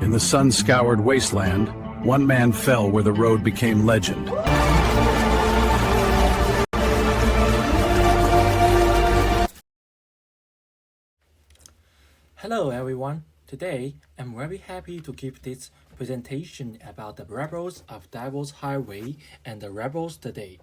In the sun-scoured wasteland, one man fell where the road became legend. Hello everyone, today I'm very happy to give this presentation about the rebels of Devil's Highway and the rebels today.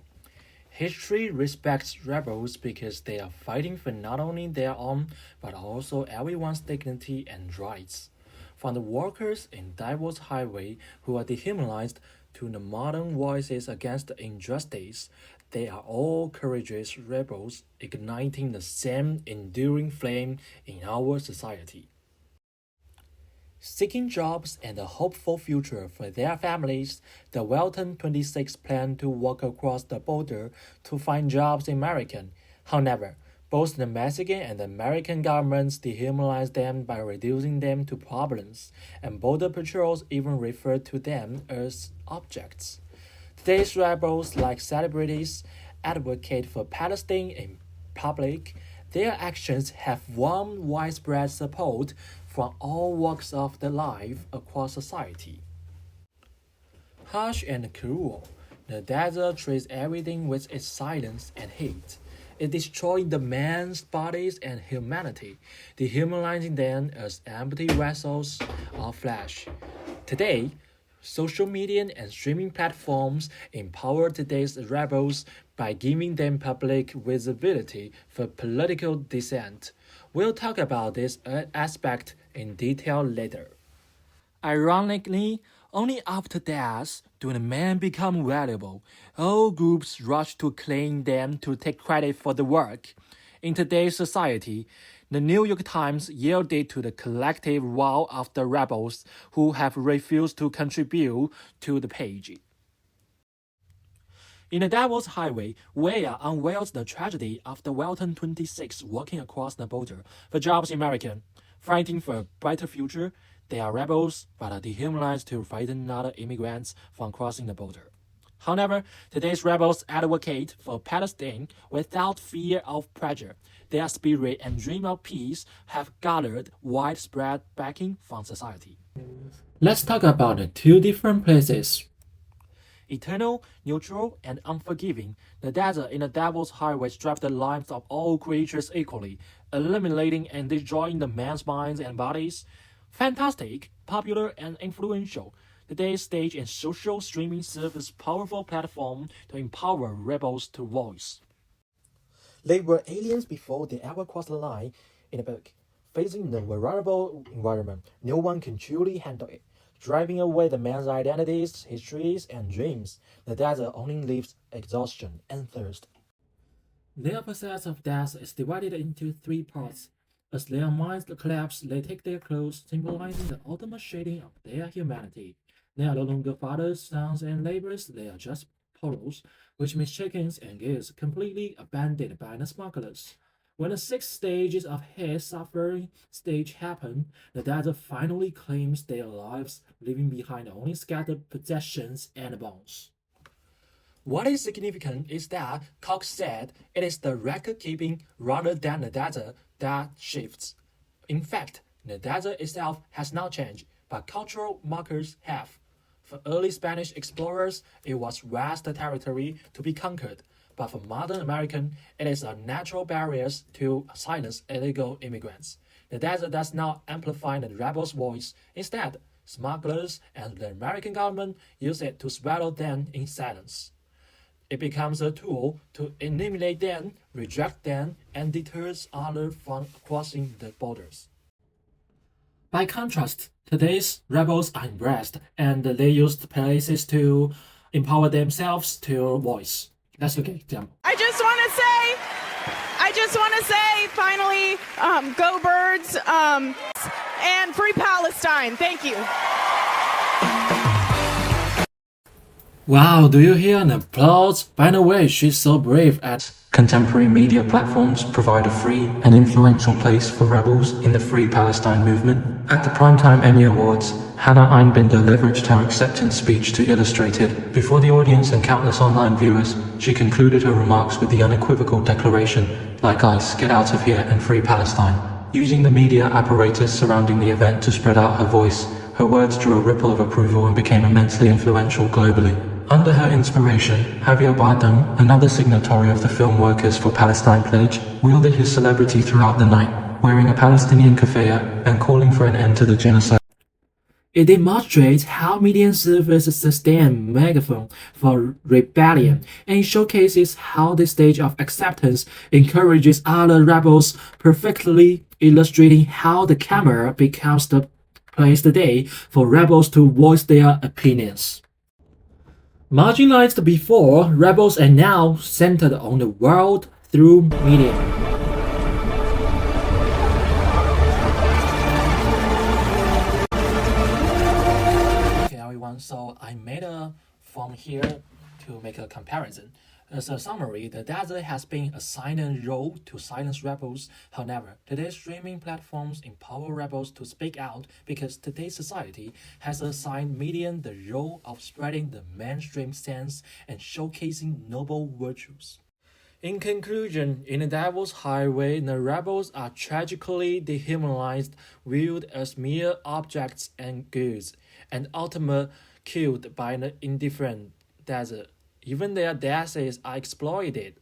History respects rebels because they are fighting for not only their own but also everyone's dignity and rights. From the workers in Devil's Highway who are dehumanized to the modern voices against injustice, they are all courageous rebels igniting the same enduring flame in our society. Seeking jobs and a hopeful future for their families, the Welton 26 plan to walk across the border to find jobs in America. However, both the Mexican and the American governments dehumanize them by reducing them to problems, and border patrols even refer to them as objects. Today's rebels, like celebrities, advocate for Palestine in public. Their actions have won widespread support from all walks of the life across society. Harsh and cruel, the desert treats everything with its silence and hate. It destroys the man's bodies and humanity, dehumanizing them as empty vessels of flesh. Today, social media and streaming platforms empower today's rebels by giving them public visibility for political dissent. We'll talk about this aspect in detail later. Ironically, only after death do the men become valuable. All groups rush to claim them to take credit for the work. In today's society, the New York Times yielded to the collective vow of the rebels who have refused to contribute to the page. In the Devil's Highway, Weah unveils the tragedy of the Welton 26 walking across the border for jobs in America. Fighting for a brighter future, they are rebels but are dehumanized to frighten other immigrants from crossing the border. However, today's rebels advocate for Palestine without fear of pressure. Their spirit and dream of peace have gathered widespread backing from society. Let's talk about the two different places. Eternal, neutral, and unforgiving, the desert in the Devil's Highway strips the lives of all creatures equally, eliminating and destroying the man's minds and bodies. Fantastic, popular, and influential, today's stage and social streaming serve as powerful platform to empower rebels to voice. They were aliens before they ever crossed the line in the book. Facing the vulnerable environment, no one can truly handle it. Driving away the man's identities, histories, and dreams, the desert only leaves exhaustion and thirst. Their process of death is divided into three parts. As their minds collapse, they take their clothes, symbolizing the ultimate shading of their humanity. They are no longer fathers, sons, and laborers, they are just polos, which means chickens and geese, completely abandoned by the smugglers. When the 6 stages of his suffering stage happen, the desert finally claims their lives, leaving behind only scattered possessions and bones. What is significant is that Cox said it is the record-keeping rather than the desert that shifts. In fact, the desert itself has not changed, but cultural markers have. For early Spanish explorers, it was vast territory to be conquered. But for modern Americans, it is a natural barrier to silence illegal immigrants. The desert does not amplify the rebels' voice. Instead, smugglers and the American government use it to swallow them in silence. It becomes a tool to eliminate them, reject them, and deters others from crossing the borders. By contrast, today's rebels are embraced, and they use places to empower themselves to voice. Let's look at example. I just want to say, finally, go birds, and free Palestine. Thank you. Wow, do you hear an applause? By the way, she's so brave at contemporary media platforms provide a free and influential place for rebels in the Free Palestine movement. At the Primetime Emmy Awards, Hannah Einbinder leveraged her acceptance speech to illustrate it. Before the audience and countless online viewers, she concluded her remarks with the unequivocal declaration, "Like ice, get out of here and free Palestine." Using the media apparatus surrounding the event to spread out her voice, Her words drew a ripple of approval and became immensely influential globally. Under her inspiration, Javier Bardem, another signatory of the Film Workers for Palestine pledge, wielded his celebrity throughout the night, wearing a Palestinian keffiyeh and calling for an end to the genocide. It demonstrates how media serve as a sustained megaphone for rebellion, and it showcases how the stage of acceptance encourages other rebels, perfectly illustrating how the camera becomes the place today for rebels to voice their opinions. Marginalized before, rebels are now centered on the world through media. So I made a form here to make a comparison. As a summary, the desert has been assigned a role to silence rebels. However, today's streaming platforms empower rebels to speak out because today's society has assigned media the role of spreading the mainstream sense and showcasing noble virtues. In conclusion, in the Devil's Highway, the rebels are tragically dehumanized, viewed as mere objects and goods, and ultimately killed by the indifferent desert. Even their deaths are exploited.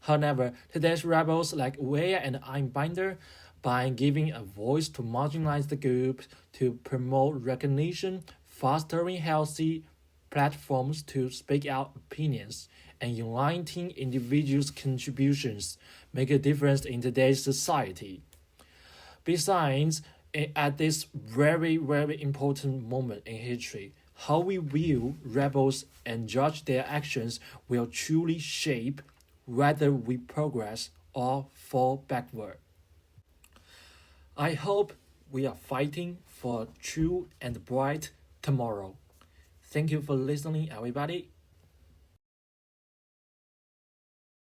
However, today's rebels like Weah and Einbinder, by giving a voice to marginalized groups to promote recognition, fostering healthy platforms to speak out opinions, and uniting individuals' contributions, make a difference in today's society. Besides, at this very, very important moment in history, how we view rebels and judge their actions will truly shape whether we progress or fall backward. I hope we are fighting for a true and bright tomorrow. Thank you for listening, everybody.